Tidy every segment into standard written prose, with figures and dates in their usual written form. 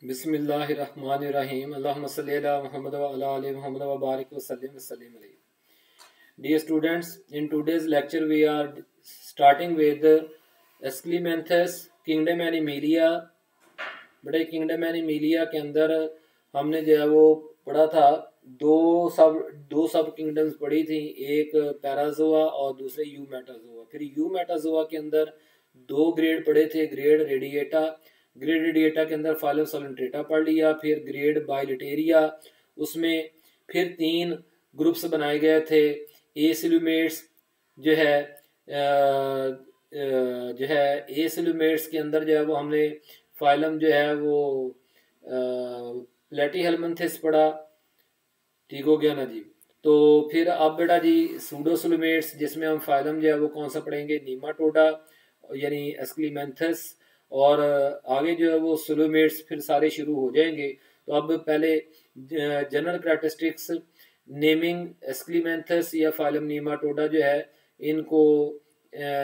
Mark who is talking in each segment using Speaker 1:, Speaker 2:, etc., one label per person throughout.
Speaker 1: बिस्मिल्लाहिर्रहमानिर्रहीम। अल्लाहुम्मा सल्लि अला मुहम्मद व अला आलि मुहम्मद व बारिक वसल्लिम अलैहि। Dear students, in today's lecture we are starting with Esclimanthus Kingdom Animalia। बड़े किंगडम एनिमिलिया के अंदर हमने जो है वो पढ़ा था। दो सब किंगडम्स पढ़ी थी, एक पैराजोआ और दूसरे यू मेटाजोआ। फिर यू मेटाजोआ के अंदर दो ग्रेड पढ़े थे, ग्रेड रेडिएटा के अंदर फाइलम सोलेंट्रेटा पढ़ लिया। फिर ग्रेड बाइलिटेरिया, उसमें फिर 3 ग्रुप्स बनाए गए थे। एसिलुमेट्स जो है एसिलुमेट्स के अंदर जो है वो हमने फाइलम जो है वो प्लेटीहेल्मिन्थेस पढ़ा। ठीक हो गया ना जी। तो फिर अब बेटा जी सूडोसुलुमेट्स, जिसमें हम फाइलम जो है वो कौन सा पढ़ेंगे, नीमाटोडा यानी एस्क्लीमेंथस। और आगे जो है वो सुलुमेट्स फिर सारे शुरू हो जाएंगे। तो अब पहले जनरल कैरेक्टरिस्टिक्स, नेमिंग एस्क्लीमेंथस या फाइलम नीमाटोडा जो है, इनको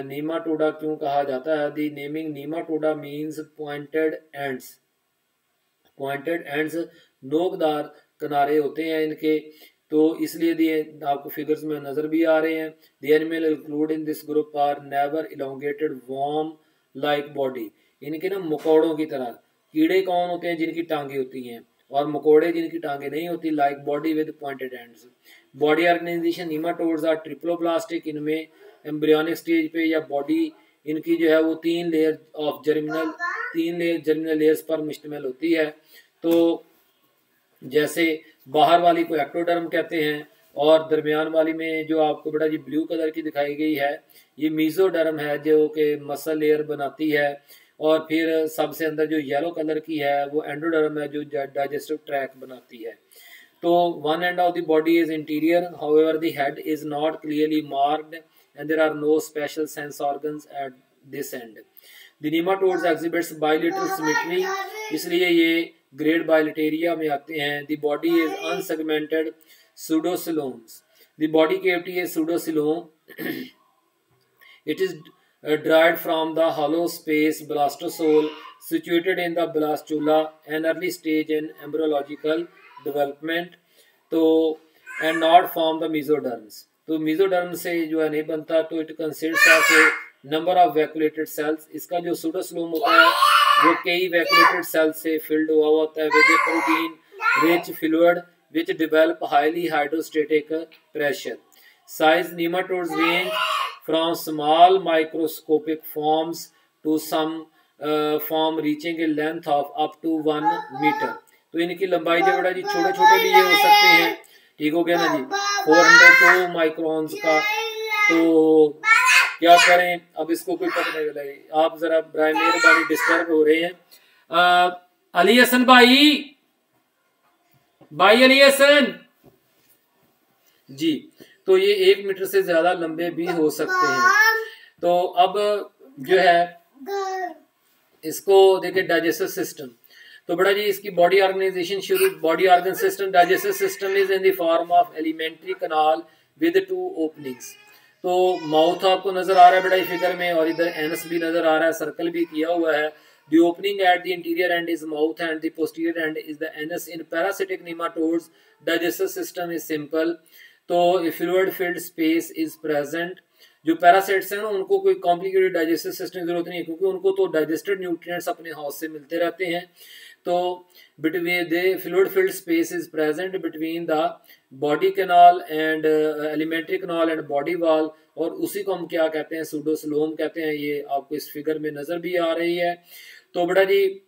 Speaker 1: नीमाटोडा क्यों कहा जाता है। The naming nematoda means pointed ends, नोकदार किनारे होते हैं इनके, तो इसलिए दिए आपको फिगर्स में नजर भी आ रहे हैं। The animal include in this group are never elongated worm like body. इनके ना मकोड़ों की तरह, कीड़े कौन होते हैं जिनकी टांगे होती हैं, और मकोड़े जिनकी टांगे नहीं होती, like body with pointed ends. Body organisation, nematodes are triploblastic. इनमें एम्ब्रियोनिक स्टेज पे या बॉडी इनकी जो है वो 3 लेयर जर्मिनल लेयर्स पर मुश्तमिल होती है। तो जैसे बाहर वाली को एक्टोडर्म कहते हैं, और दरमियान वाली में जो आपको बेटा जी ब्लू कलर की दिखाई गई है, ये मीजोडर्म है जो कि मसल लेयर बनाती है। और फिर सबसे अंदर जो येलो कलर की है वो एंडोडर्म है जो डाइजेस्टिव ट्रैक बनाती है। तो one end of the body is interior, however the head is not clearly marked and there are no special sense organs at this end. The nematodes exhibits bilateral symmetry, इसलिए ये grade बाइलिटेरिया में आते हैं। The body is unsegmented pseudocoelomes. The body cavity is pseudocoelom. It is derived from the hollow space blastosole situated in the blastula, an early stage in embryological development। तो and not from the mesoderms। तो mesoderm से जो है नहीं बनता। तो it consists of a number of vacuolated cells। इसका जो pseudocoelom होता है वो कई vacuolated cells से filled हुआ होता है with a protein rich fluid which develop highly hydrostatic pressure। Size, nematodes range from small microscopic forms to some form reaching a length of up to 1 meter। तो इनकी लंबाई जो बेटा जी छोटे छोटे भी ये हो सकते हैं। ठीक हो गया ना जी, 402 माइक्रोन्स का। तो क्या करें, अब इसको कोई पता नहीं लगे। आप जरा बराए मेहरबानी डिस्टर्ब हो रहे हैं। अली हसन भाई अली हसन जी। तो ये 1 मीटर से ज्यादा लंबे भी हो सकते हैं। तो अब जो है इसको देखिए डाइजेस्टिव सिस्टम। तो बड़ा जी इसकी बॉडी ऑर्गेनाइजेशन शुरू। Body organ system, digestive system is in the form of elementary kanal with 2 openings. तो माउथ आपको नजर आ रहा है बेटा फिगर में, और इधर एनस भी नजर आ रहा है, सर्कल भी किया हुआ है। The opening at the interior end is mouth and the posterior end is the anus। In parasitic nematodes, digestive system is simple। तो fluid filled space is present। जो पैरासाइट्स हैं ना उनको कोई कॉम्प्लिकेटेड डाइजेस्टिव सिस्टम की जरूरत नहीं है, क्योंकि उनको तो डाइजेस्टेड न्यूट्रिएंट्स अपने हाउस से मिलते रहते हैं। तो between the fluid filled space is present between the body canal and alimentary canal and body wall। और उसी को हम क्या कहते हैं, सूडोसोलोम कहते हैं। ये आपको इस फिगर में नजर भी आ रही है। तो बेटा जी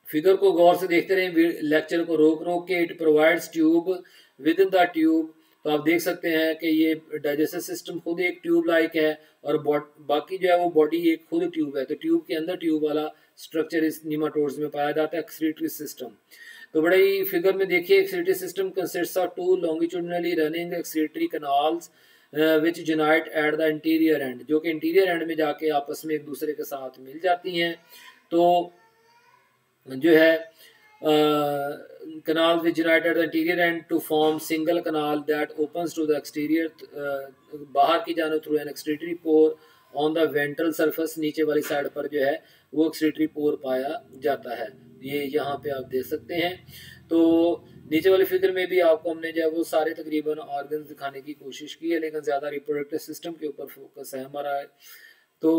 Speaker 1: फिगर को गौर से देखते रहे, लेक्चर को रोक रोक के। It provides tube with in the tube. तो आप देख सकते हैं कि ये डाइजेस्टिव सिस्टम खुद एक ट्यूब लाइक है, और बाकी जो है वो बॉडी एक खुद ट्यूब है। तो ट्यूब के अंदर ट्यूब वाला स्ट्रक्चर इस नीमाटोड्स में पाया जाता है। एक्सक्रीटरी सिस्टम, तो बड़े ही फिगर में देखिए, excretory system consists of 2 longitudinally running excretory canals which unite eight the interior end, जो कि इंटीरियर एंड में जाके आपस में एक दूसरे के साथ मिल जाती हैं। तो जो है canals which unite at the interior end to form single canal that opens to the exterior बाहर की जाने through an excretory pore on the ventral surface। नीचे वाली साइड पर जो है वो excretory pore पाया जाता है। ये यहाँ पे आप देख सकते हैं। तो नीचे वाली फिगर में भी आपको हमने जो है वो सारे तकरीबन ऑर्गन्स दिखाने की कोशिश की है, लेकिन ज़्यादा रिप्रोडक्टिव सिस्टम के ऊपर फोकस है हमारा। तो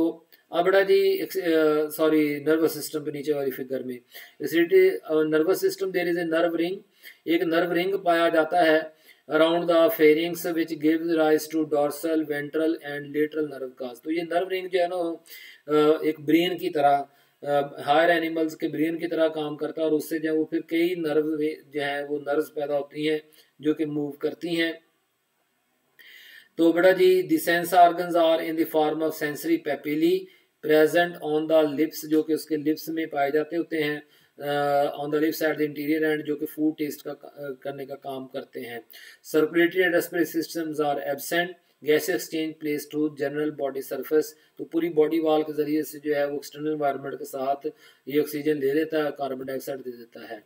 Speaker 1: अब बेटा जी सॉरी नर्वस सिस्टम पे नीचे वाली फिगर में nervous system there is a nerve ring, एक नर्व रिंग पाया जाता है around the pharynx which gives rise to dorsal ventral and lateral nerve cords. तो ये नर्व रिंग जो है ना एक ब्रेन की तरह हायर एनिमल्स के ब्रेन की तरह काम करता है, और उससे जो है वो फिर कई नर्व जो है वो नर्व्स पैदा होती हैं जो कि मूव करती हैं। तो बेटा जी the sense organs are in the form of sensory papillae present on the lips, जो कि उसके लिप्स में पाए जाते होते हैं on the lips at the interior end, जो कि फूड टेस्ट का करने का काम करते हैं। Circulatory and respiratory systems are absent, gas exchange place to general body surface. तो पूरी बॉडी वाल के जरिए से जो है वो एक्सटर्नल एनवायरनमेंट के साथ ये ऑक्सीजन ले लेता है, कार्बन डाइऑक्साइड दे देता है।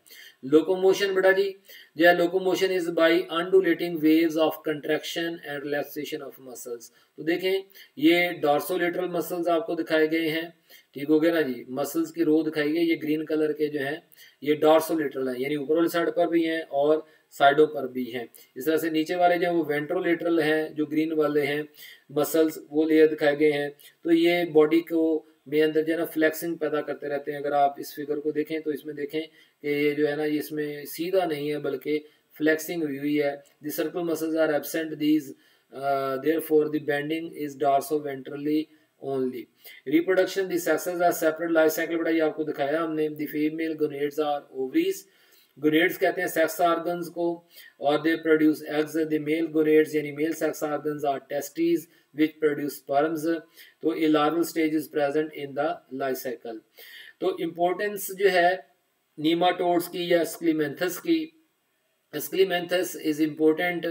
Speaker 1: लोकोमोशन बेटा जी जो है locomotion is by undulating waves of contraction and relaxation of muscles. तो देखें ये डॉर्सोलेटरल मसल्स आपको दिखाए गए हैं, ठीक हो गया ना जी। मसल्स की रो दिखाई गई, ये ग्रीन कलर के जो हैं ये डॉर्सोलेटरल है, यानी ऊपर वाली साइड पर भी हैं और साइडों पर भी हैं। इस तरह से नीचे वाले जो वो वेंट्रोलेटरल हैं, जो ग्रीन वाले हैं मसल्स, वो लेयर दिखाए गए हैं। तो ये बॉडी को में अंदर जो है ना फ्लेक्सिंग पैदा करते रहते हैं। अगर आप इस फिगर को देखें तो इसमें देखें कि ये जो है ना इसमें सीधा नहीं है बल्कि फ्लेक्सिंग हुई हुई है। The circular muscles are absent these therefore the bending is dorso ventrally only. Reproduction the sexes are separate life cycle बेटा ये आपको दिखाया हमने। The female gonads are ovaries, gonads कहते हैं सेक्स ऑर्गन्स को, और they produce eggs. The male gonads यानी male sex organs are testis which produce sperms। तो a larval stage is present in the life cycle. तो importance जो है nematodes की या स्क्लीमेंथस की, स्क्लीमेंथस is important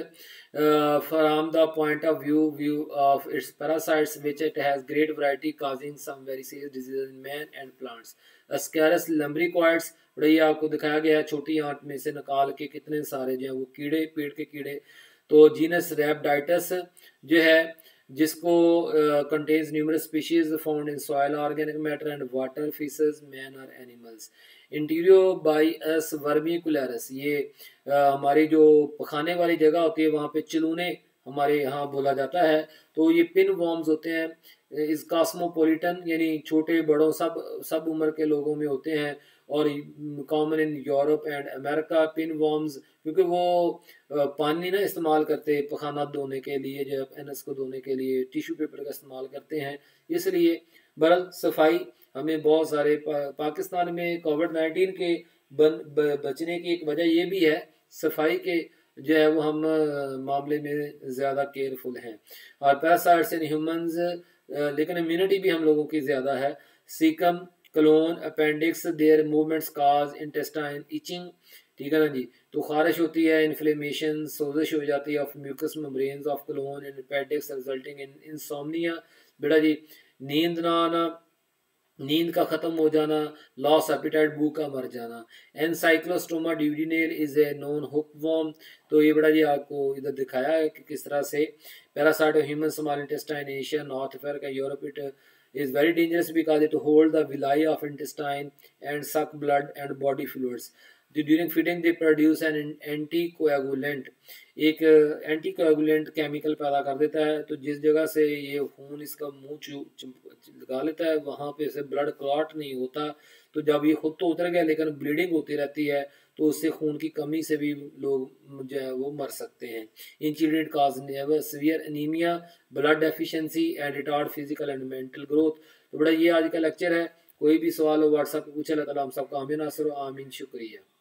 Speaker 1: from the point of view of its parasites, which it has great variety causing some very serious diseases in man and plants। Ascaris lumbricoids ये आपको दिखाया गया है, छोटी आंत में से निकाल के कितने सारे जो है वो कीड़े, पेट के कीड़े। तो जीनस रैप्टाइटस जो है जिसको contains numerous species found in soil, organic matter and water, fishes, man or animals। इंटीरियोबाइस वर्मिकुलरस ये हमारी जो पखाने वाली जगह होती है वहाँ पे चिलूने हमारे यहाँ बोला जाता है। तो ये पिन वॉर्म्स होते हैं, इस कॉस्मोपोलिटन यानी छोटे बड़ों सब उम्र के लोगों में होते हैं, और common in Europe and America. Pin worms क्योंकि वो पानी ना इस्तेमाल करते पखाना धोने के लिए, जब एनस को धोने के लिए टिश्यू पेपर का इस्तेमाल करते हैं, इसलिए बरल सफाई हमें बहुत सारे पाकिस्तान में कोविड-19 के बचने की एक वजह ये भी है सफाई के जो है वो हम मामले में ज़्यादा केयरफुल हैं। और पैरासाइट्स इन ह्यूमंस, लेकिन इम्यूनिटी भी हम लोगों की ज़्यादा है। Caecum, colon, appendix, their movements cause intestine itching, ठीक है ना जी। तो खारिश होती है, इन्फ्लेमेशन, सोजिश हो जाती है of mucous membranes of colon and appendix resulting in insomnia. बेटा जी नींद ना आना, नींद का खत्म हो जाना, लॉस एपिटाइट, भूख का मर जाना। Ancylostoma duodenale is a known hookworm. तो ये बड़ा जी आपको इधर दिखाया है कि किस तरह से parasite of human small intestine, Asia, north Africa, Europe. It is very dangerous because it hold the villi of intestine and suck blood and body fluids। During feeding they produce an anticoagulant, एक anticoagulant chemical पैदा कर देता है। तो जिस जगह से ये खून इसका मुंह लगा लेता है वहाँ पे से ब्लड क्लॉट नहीं होता। तो जब ये खुद तो उतर गया लेकिन ब्लीडिंग होती रहती है, तो उससे खून की कमी से भी लोग जो है वो मर सकते हैं। Incident cause severe anaemia, blood deficiency and retard physical and mental growth. तो बड़ा ये आज का लेक्चर है। कोई भी सवाल हो व्हाट्सएप पे पूछे। अल्लाह ताला हम सबका आमीन नासिर आमीन। शुक्रिया।